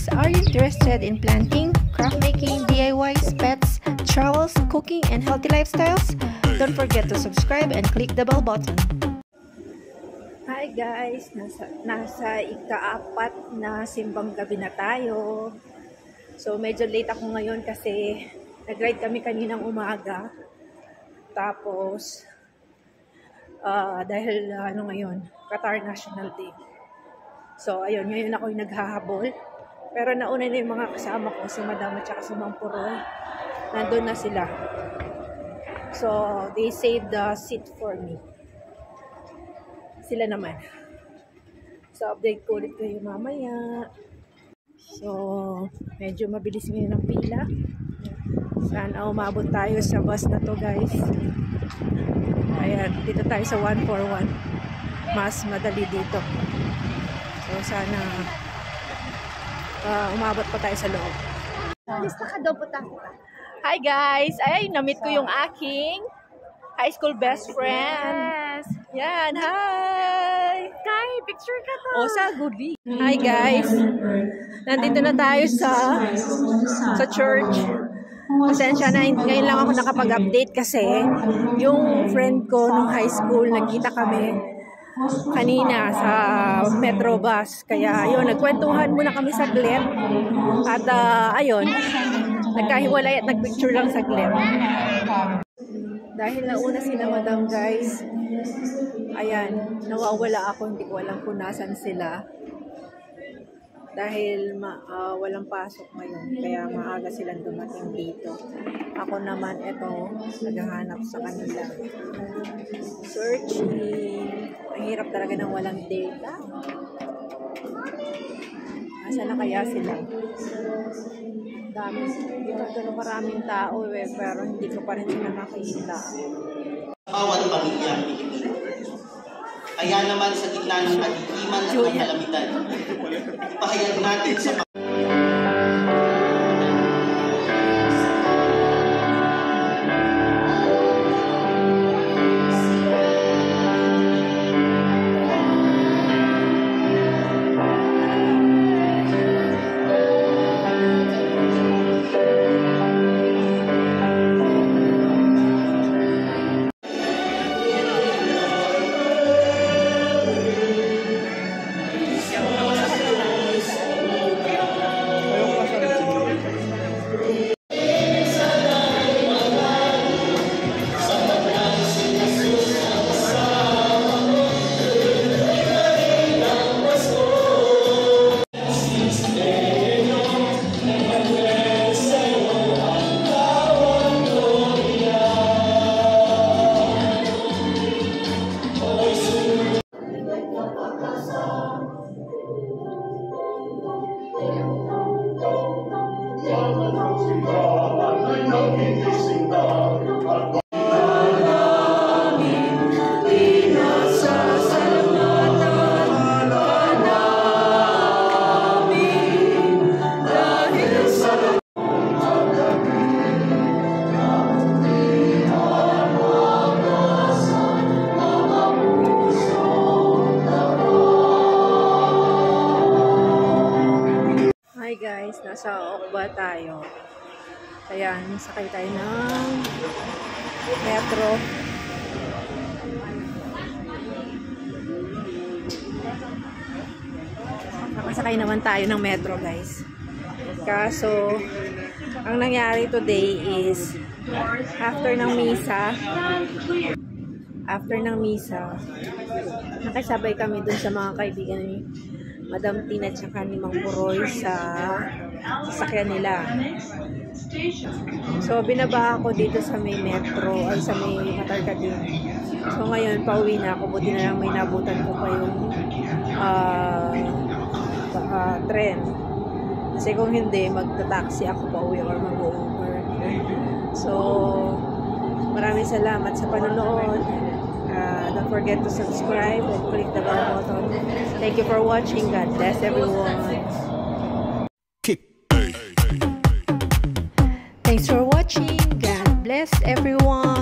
guys, are you interested in planting, craft making, DIYs, pets, travels, cooking, and healthy lifestyles? Don't forget to subscribe and click the bell button. Hi guys, nasa ika-4 na simbang gabi na tayo. So medyo late ako ngayon kasi nag-ride kami kaninang umaga. Tapos dahil ngayon, Qatar National Day. So ayun, ngayon ako yung naghahabol. Pero nauna na yung mga kasama ko, si Madam at saka si Mang Puroy. Nandun na sila. So they saved the seat for me. Sila naman. So update ko ulit kayo mamaya. So medyo mabilis ngayon ang pila. Sana umabot tayo sa bus na to guys. Ayan, dito tayo sa 141. Mas madali dito. So sana umabot pa tayo sa loob. Hi guys! Ay, na-meet ko yung aking high school best friend. Yes! Yan, hi! Kai, picture ka to! O, sa goodie. Hi guys! Nandito na tayo sa church. Pasensya na, ngayon lang ako nakapag-update kasi yung friend ko nung high school, nagkita kami kanina sa metro bus. Kaya yun, nagkwentuhan muna kami saglit. At ayun, nagkahiwalay at nagpicture lang saglit. Dahil nauna sila Madam guys, ayan, nawawala ako, hindi ko alam kung nasan sila. Dahil walang pasok ngayon, kaya maaga silang dumating dito. Ako naman, eto, naghahanap sa kanila. Searching. Ang hirap talaga ng walang data. Nasaan na kaya sila? Dami. Hindi na gano'ng maraming tao pero hindi ko pa rin sila makikita. Bawat pamilya Pilipino. Kaya naman sa gitna ng katikiman at ng kalamitan, ipahayag natin sa guys, nasa Okba tayo. Ayan, sakay tayo ng metro. Nakasakay naman tayo ng metro guys. Kaso, ang nangyari today is after ng misa, nakasabay kami dun sa mga kaibigan ni Madam Tina at saka ni Mang Puroy sa sasakyan nila. So, binaba ako dito sa may metro, ay sa may Matarkadin. So, ngayon, pauwi na ako. Buti na lang may nabutan ko pa yung tren. Kasi kung hindi, magta-taxi ako pauwi or mag-Uber. So, maraming salamat sa panonood. Don't forget to subscribe and click the bell button. Thank you for watching. God bless everyone. Thanks for watching. God bless everyone.